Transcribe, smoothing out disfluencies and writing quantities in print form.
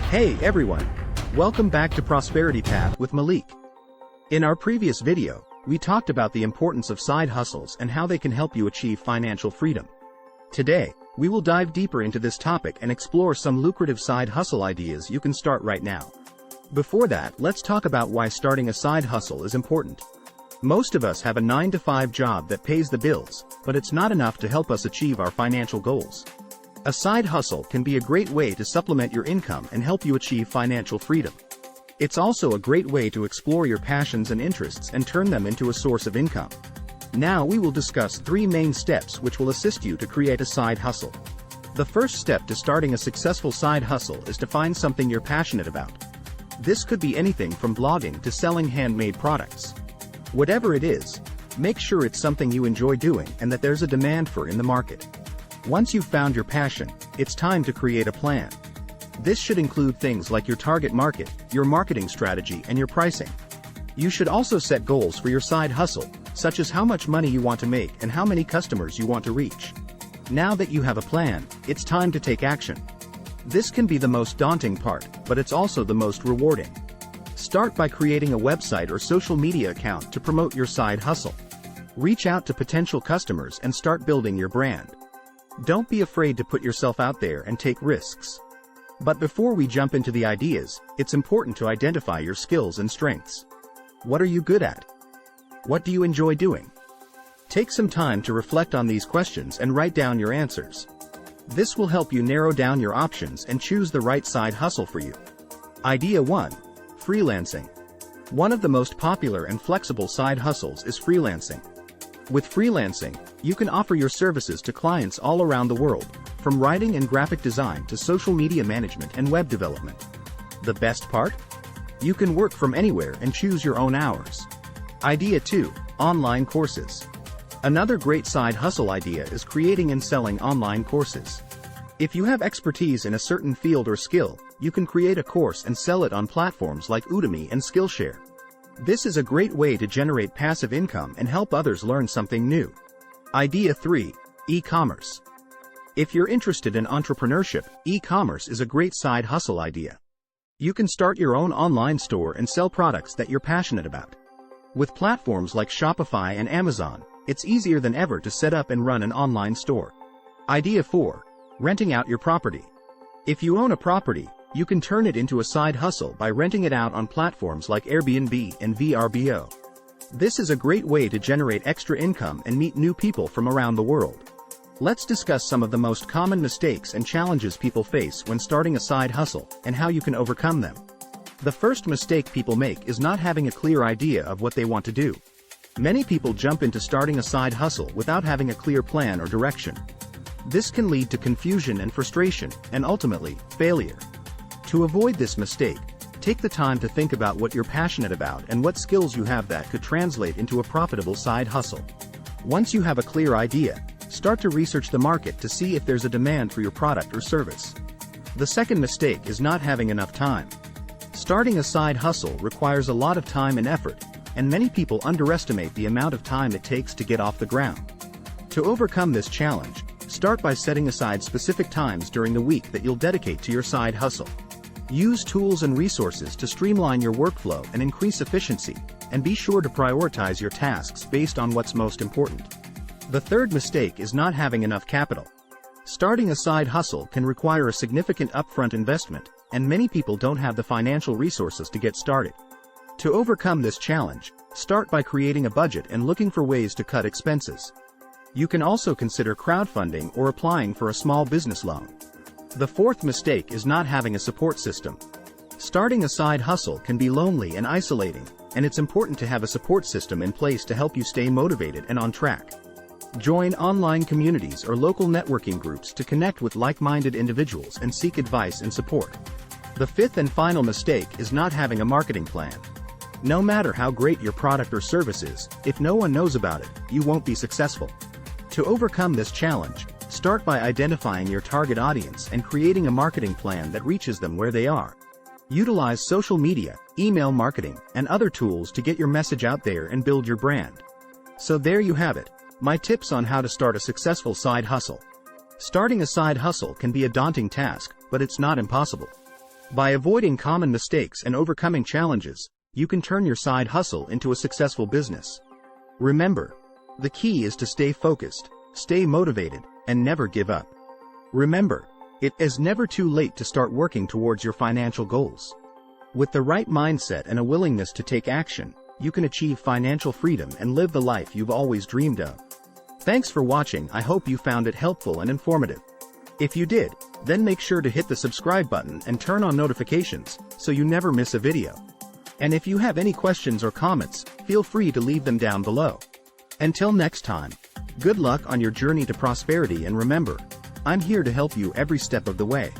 Hey everyone! Welcome back to Prosperity Path with Malik. In our previous video, we talked about the importance of side hustles and how they can help you achieve financial freedom. Today, we will dive deeper into this topic and explore some lucrative side hustle ideas you can start right now. Before that, let's talk about why starting a side hustle is important. Most of us have a 9-to-5 job that pays the bills, but it's not enough to help us achieve our financial goals. A side hustle can be a great way to supplement your income and help you achieve financial freedom. It's also a great way to explore your passions and interests and turn them into a source of income. Now we will discuss 3 main steps which will assist you to create a side hustle. The first step to starting a successful side hustle is to find something you're passionate about. This could be anything from blogging to selling handmade products. Whatever it is, make sure it's something you enjoy doing and that there's a demand for in the market. Once you've found your passion, it's time to create a plan. This should include things like your target market, your marketing strategy, and your pricing. You should also set goals for your side hustle, such as how much money you want to make and how many customers you want to reach. Now that you have a plan, it's time to take action. This can be the most daunting part, but it's also the most rewarding. Start by creating a website or social media account to promote your side hustle. Reach out to potential customers and start building your brand. Don't be afraid to put yourself out there and take risks. But before we jump into the ideas, it's important to identify your skills and strengths. What are you good at? What do you enjoy doing? Take some time to reflect on these questions and write down your answers. This will help you narrow down your options and choose the right side hustle for you. Idea 1. Freelancing. One of the most popular and flexible side hustles is freelancing. With freelancing, you can offer your services to clients all around the world, from writing and graphic design to social media management and web development. The best part? You can work from anywhere and choose your own hours. Idea 2. Online courses. Another great side hustle idea is creating and selling online courses. If you have expertise in a certain field or skill, you can create a course and sell it on platforms like Udemy and Skillshare. This is a great way to generate passive income and help others learn something new. Idea 3. E-commerce. If you're interested in entrepreneurship, e-commerce is a great side hustle idea. You can start your own online store and sell products that you're passionate about. With platforms like Shopify and Amazon, it's easier than ever to set up and run an online store. Idea 4. Renting out your property. If you own a property, you can turn it into a side hustle by renting it out on platforms like Airbnb and VRBO. This is a great way to generate extra income and meet new people from around the world. Let's discuss some of the most common mistakes and challenges people face when starting a side hustle, and how you can overcome them. The first mistake people make is not having a clear idea of what they want to do. Many people jump into starting a side hustle without having a clear plan or direction. This can lead to confusion and frustration, and ultimately, failure. To avoid this mistake, take the time to think about what you're passionate about and what skills you have that could translate into a profitable side hustle. Once you have a clear idea, start to research the market to see if there's a demand for your product or service. The second mistake is not having enough time. Starting a side hustle requires a lot of time and effort, and many people underestimate the amount of time it takes to get off the ground. To overcome this challenge, start by setting aside specific times during the week that you'll dedicate to your side hustle. Use tools and resources to streamline your workflow and increase efficiency, and be sure to prioritize your tasks based on what's most important. The third mistake is not having enough capital. Starting a side hustle can require a significant upfront investment, and many people don't have the financial resources to get started. To overcome this challenge, start by creating a budget and looking for ways to cut expenses. You can also consider crowdfunding or applying for a small business loan. The fourth mistake is not having a support system. Starting a side hustle can be lonely and isolating, and it's important to have a support system in place to help you stay motivated and on track. Join online communities or local networking groups to connect with like-minded individuals and seek advice and support. The fifth and final mistake is not having a marketing plan. No matter how great your product or service is, if no one knows about it, you won't be successful. To overcome this challenge, start by identifying your target audience and creating a marketing plan that reaches them where they are. Utilize social media, email marketing, and other tools to get your message out there and build your brand. So there you have it, my tips on how to start a successful side hustle. Starting a side hustle can be a daunting task, but it's not impossible. By avoiding common mistakes and overcoming challenges, you can turn your side hustle into a successful business. Remember, the key is to stay focused, stay motivated, and never give up. Remember, it is never too late to start working towards your financial goals. With the right mindset and a willingness to take action, you can achieve financial freedom and live the life you've always dreamed of. Thanks for watching. I hope you found it helpful and informative. If you did, then make sure to hit the subscribe button and turn on notifications so you never miss a video. And if you have any questions or comments, feel free to leave them down below. Until next time, good luck on your journey to prosperity, and remember, I'm here to help you every step of the way.